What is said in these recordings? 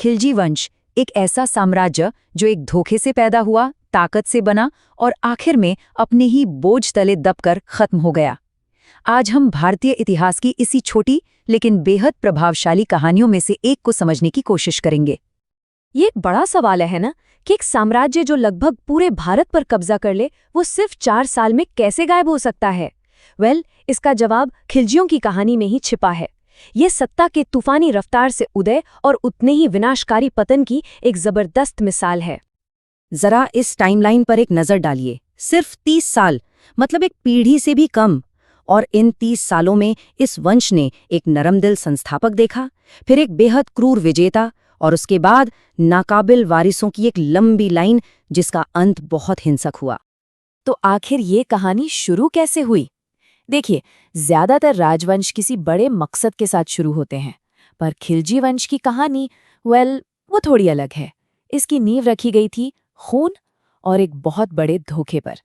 खिलजी वंश एक ऐसा साम्राज्य जो एक धोखे से पैदा हुआ, ताकत से बना और आखिर में अपने ही बोझ तले दबकर खत्म हो गया। आज हम भारतीय इतिहास की इसी छोटी लेकिन बेहद प्रभावशाली कहानियों में से एक को समझने की कोशिश करेंगे। ये एक बड़ा सवाल है ना कि एक साम्राज्य जो लगभग पूरे भारत पर कब्जा कर ले, वो सिर्फ 4 साल में कैसे गायब हो सकता है? इसका जवाब खिलजियों की कहानी में ही छिपा है। ये सत्ता के तूफानी रफ्तार से उदय और उतने ही विनाशकारी पतन की एक जबरदस्त मिसाल है। जरा इस टाइमलाइन पर एक नजर डालिए। सिर्फ 30 साल, मतलब एक पीढ़ी से भी कम। और इन 30 सालों में इस वंश ने एक नरमदिल संस्थापक देखा, फिर एक बेहद क्रूर विजेता, और उसके बाद नाकाबिल वारिसों की एक लंबी लाइन जिसका अंत बहुत हिंसक हुआ। तो आखिर ये कहानी शुरू कैसे हुई? देखिए, ज्यादातर राजवंश किसी बड़े मकसद के साथ शुरू होते हैं, पर खिलजी वंश की कहानी वो थोड़ी अलग है। इसकी नींव रखी गई थी खून और एक बहुत बड़े धोखे पर।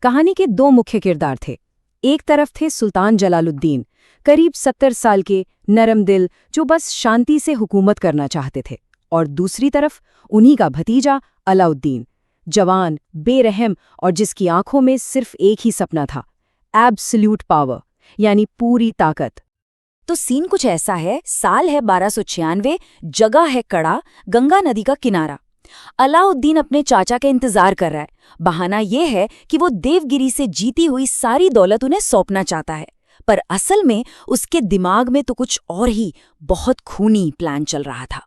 कहानी के 2 मुख्य किरदार थे। एक तरफ थे सुल्तान जलालुद्दीन, करीब 70 साल के नरम दिल जो बस शांति से हुकूमत करना चाहते थे, और दूसरी तरफ उन्हीं का भतीजा अलाउद्दीन, जवान, बेरहम और जिसकी आंखों में सिर्फ एक ही सपना था, एब्सोल्यूट पावर, यानी पूरी ताकत। तो सीन कुछ ऐसा है। साल है 1296, जगह है कड़ा, गंगा नदी का किनारा। अलाउद्दीन अपने चाचा के इंतजार कर रहा है। बहाना यह है कि वो देवगिरी से जीती हुई सारी दौलत उन्हें सौंपना चाहता है, पर असल में उसके दिमाग में तो कुछ और ही बहुत खूनी प्लान चल रहा था।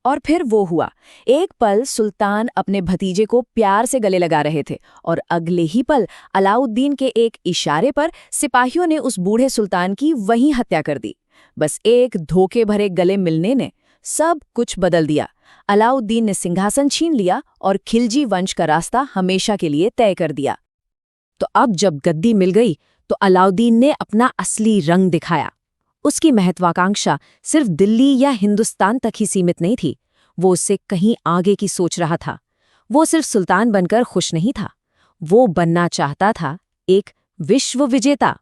और फिर वो हुआ। एक पल सुल्तान अपने भतीजे को प्यार से गले लगा रहे थे, और अगले ही पल अलाउद्दीन के एक इशारे पर सिपाहियों ने उस बूढ़े सुल्तान की वहीं हत्या कर दी। बस एक धोखे भरे गले मिलने ने सब कुछ बदल दिया। अलाउद्दीन ने सिंहासन छीन लिया और खिलजी वंश का रास्ता हमेशा के लिए तय कर दिया। तो अब जब गद्दी मिल गई तो अलाउद्दीन ने अपना असली रंग दिखाया। उसकी महत्वाकांक्षा सिर्फ दिल्ली या हिंदुस्तान तक ही सीमित नहीं थी, वो उससे कहीं आगे की सोच रहा था। वो सिर्फ सुल्तान बनकर खुश नहीं था, वो बनना चाहता था एक विश्व विजेता।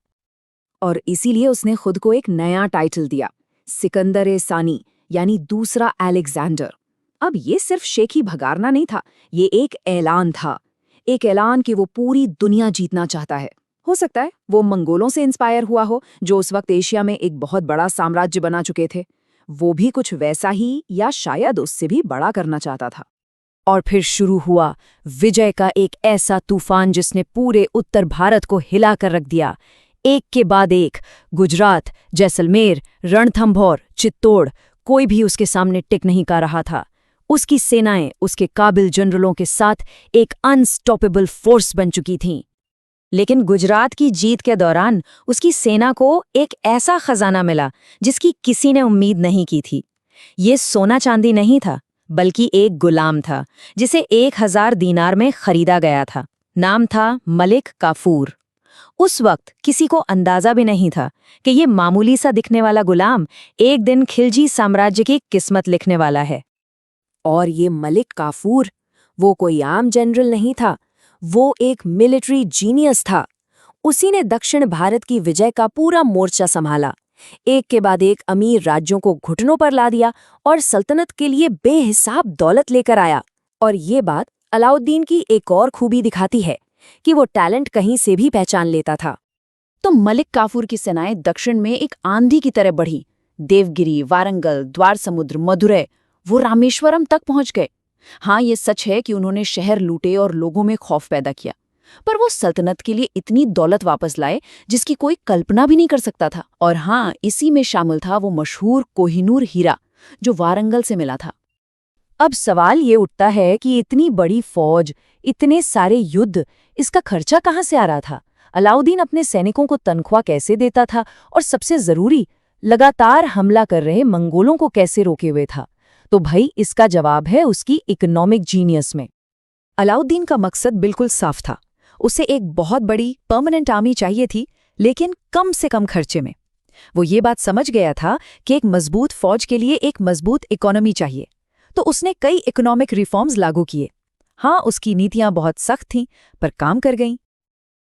और इसीलिए उसने खुद को एक नया टाइटल दिया, सिकंदर-ए-सानी, यानी दूसरा अलेक्जेंडर। अब ये सिर्फ शेखी भगारना नहीं था, ये एक ऐलान था। एक ऐलान कि वो पूरी दुनिया जीतना चाहता है। हो सकता है वो मंगोलों से इंस्पायर हुआ हो, जो उस वक्त एशिया में एक बहुत बड़ा साम्राज्य बना चुके थे। वो भी कुछ वैसा ही या शायद उससे भी बड़ा करना चाहता था। और फिर शुरू हुआ विजय का एक ऐसा तूफान जिसने पूरे उत्तर भारत को हिला कर रख दिया। एक के बाद एक, गुजरात, जैसलमेर, रणथंभौर, चित्तौड़, कोई भी उसके सामने टिक नहीं पा रहा था। उसकी सेनाएं उसके काबिल जनरलों के साथ एक अनस्टॉपेबल फोर्स बन चुकी थीं। लेकिन गुजरात की जीत के दौरान उसकी सेना को एक ऐसा खजाना मिला जिसकी किसी ने उम्मीद नहीं की थी। ये सोना चांदी नहीं था, बल्कि एक गुलाम था जिसे 1000 दीनार में खरीदा गया था। नाम था मलिक काफूर। उस वक्त किसी को अंदाजा भी नहीं था कि ये मामूली सा दिखने वाला गुलाम एक दिन खिलजी साम्राज्य की किस्मत लिखने वाला है। और ये मलिक काफूर वो कोई आम जनरल नहीं था, वो एक मिलिट्री जीनियस था। उसी ने दक्षिण भारत की विजय का पूरा मोर्चा संभाला, एक के बाद एक अमीर राज्यों को घुटनों पर ला दिया और सल्तनत के लिए बेहिसाब दौलत लेकर आया। और ये बात अलाउद्दीन की एक और खूबी दिखाती है कि वो टैलेंट कहीं से भी पहचान लेता था। तो मलिक काफूर की सेनाएं दक्षिण में एक आंधी की तरह बढ़ी। देवगिरी, वारंगल, द्वार समुद्र, मदुरै, वो रामेश्वरम तक पहुंच गए। हाँ, ये सच है कि उन्होंने शहर लूटे और लोगों में खौफ पैदा किया, पर वो सल्तनत के लिए इतनी दौलत वापस लाए जिसकी कोई कल्पना भी नहीं कर सकता था। और हाँ, इसी में शामिल था वो मशहूर कोहिनूर हीरा जो वारंगल से मिला था। अब सवाल ये उठता है कि इतनी बड़ी फौज, इतने सारे युद्ध, इसका खर्चा कहाँ से आ रहा था? अलाउद्दीन अपने सैनिकों को तनख्वाह कैसे देता था? और सबसे जरूरी, लगातार हमला कर रहे मंगोलों को कैसे रोके हुए था? तो भाई, इसका जवाब है उसकी इकोनॉमिक जीनियस में। अलाउद्दीन का मकसद बिल्कुल साफ था। उसे एक बहुत बड़ी परमानेंट आर्मी चाहिए थी, लेकिन कम से कम खर्चे में। वो ये बात समझ गया था कि एक मजबूत फौज के लिए एक मजबूत इकोनॉमी चाहिए, तो उसने कई इकोनॉमिक रिफॉर्म्स लागू किए। हाँ, उसकी नीतियां बहुत सख्त थीं, पर काम कर गईं।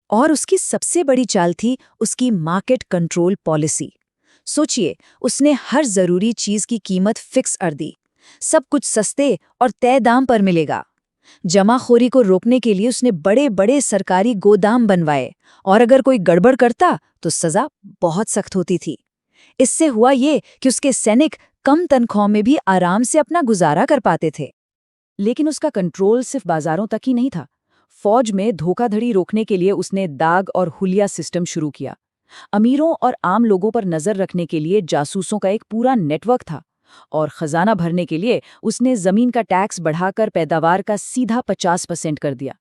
और उसकी सबसे बड़ी चाल थी उसकी मार्केट कंट्रोल पॉलिसी। सोचिए, उसने हर जरूरी चीज की कीमत फिक्स कर दी। सब कुछ सस्ते और तय दाम पर मिलेगा। जमाखोरी को रोकने के लिए उसने बड़े बड़े सरकारी गोदाम बनवाए और अगर कोई गड़बड़ करता तो सजा बहुत सख्त होती थी। इससे हुआ ये कि उसके सैनिक कम तनख्वाह में भी आराम से अपना गुजारा कर पाते थे। लेकिन उसका कंट्रोल सिर्फ बाजारों तक ही नहीं था। फौज में धोखाधड़ी रोकने के लिए उसने दाग और हुलिया सिस्टम शुरू किया। अमीरों और आम लोगों पर नजर रखने के लिए जासूसों का एक पूरा नेटवर्क था और खजाना भरने के लिए उसने जमीन का टैक्स बढ़ाकर पैदावार का सीधा 50% कर दिया।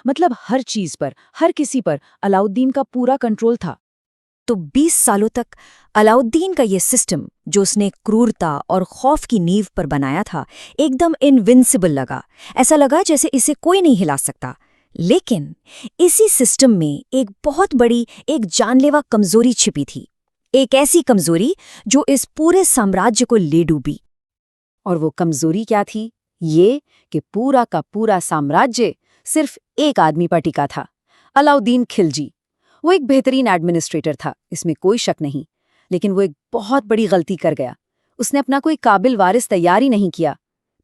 मतलब हर चीज पर, हर किसी पर अलाउद्दीन का पूरा कंट्रोल था। तो 20 सालों तक अलाउद्दीन का ये सिस्टम, जो उसने क्रूरता और खौफ की नींव पर बनाया था, एकदम इनविंसिबल लगा। ऐसा लगा जैसे इसे कोई नहीं हिला सकता। लेकिन इसी सिस्टम में एक बहुत बड़ी, एक जानलेवा कमजोरी छिपी थी। एक ऐसी कमजोरी जो इस पूरे साम्राज्य को ले डूबी। और वो कमजोरी क्या थी? ये कि पूरा का पूरा साम्राज्य सिर्फ एक आदमी पर टिका था, अलाउद्दीन खिलजी। वो एक बेहतरीन एडमिनिस्ट्रेटर था, इसमें कोई शक नहीं। लेकिन वो एक बहुत बड़ी गलती कर गया। उसने अपना कोई काबिल वारिस तैयार ही नहीं किया।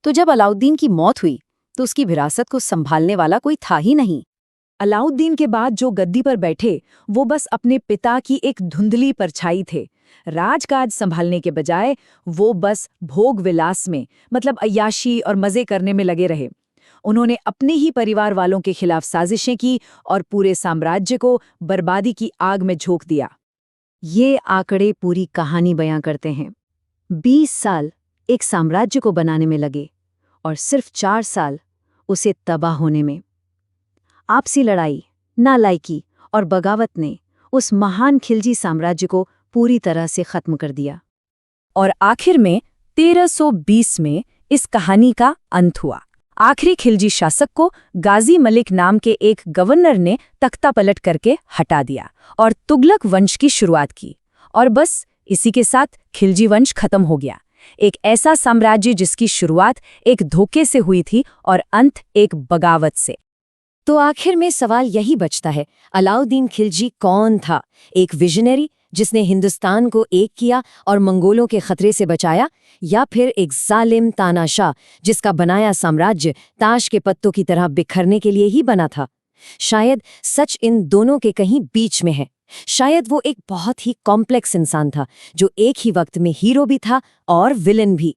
तो जब अलाउद्दीन की मौत हुई तो उसकी विरासत को संभालने वाला कोई था ही नहीं। अलाउद्दीन के बाद जो गद्दी पर बैठे वो बस अपने पिता की एक धुंधली परछाई थे। राजकाज संभालने के बजाय वो बस भोग विलास में, मतलब अय्याशी और मजे करने में लगे रहे। उन्होंने अपने ही परिवार वालों के खिलाफ साजिशें की और पूरे साम्राज्य को बर्बादी की आग में झोंक दिया। ये आंकड़े पूरी कहानी बयां करते हैं। 20 साल एक साम्राज्य को बनाने में लगे और सिर्फ 4 साल उसे तबाह होने में। आपसी लड़ाई, नालायकी और बगावत ने उस महान खिलजी साम्राज्य को पूरी तरह से खत्म कर दिया। और आखिर में 1320 में इस कहानी का अंत हुआ। आखिरी खिलजी शासक को गाजी मलिक नाम के एक गवर्नर ने तख्ता पलट करके हटा दिया और तुगलक वंश की शुरुआत की। और बस इसी के साथ खिलजी वंश खत्म हो गया। एक ऐसा साम्राज्य जिसकी शुरुआत एक धोखे से हुई थी और अंत एक बगावत से। तो आखिर में सवाल यही बचता है, अलाउद्दीन खिलजी कौन था? एक विजनरी जिसने हिंदुस्तान को एक किया और मंगोलों के खतरे से बचाया, या फिर एक जालिम तानाशाह जिसका बनाया साम्राज्य ताश के पत्तों की तरह बिखरने के लिए ही बना था? शायद सच इन दोनों के कहीं बीच में है। शायद वो एक बहुत ही कॉम्प्लेक्स इंसान था जो एक ही वक्त में हीरो भी था और विलन भी।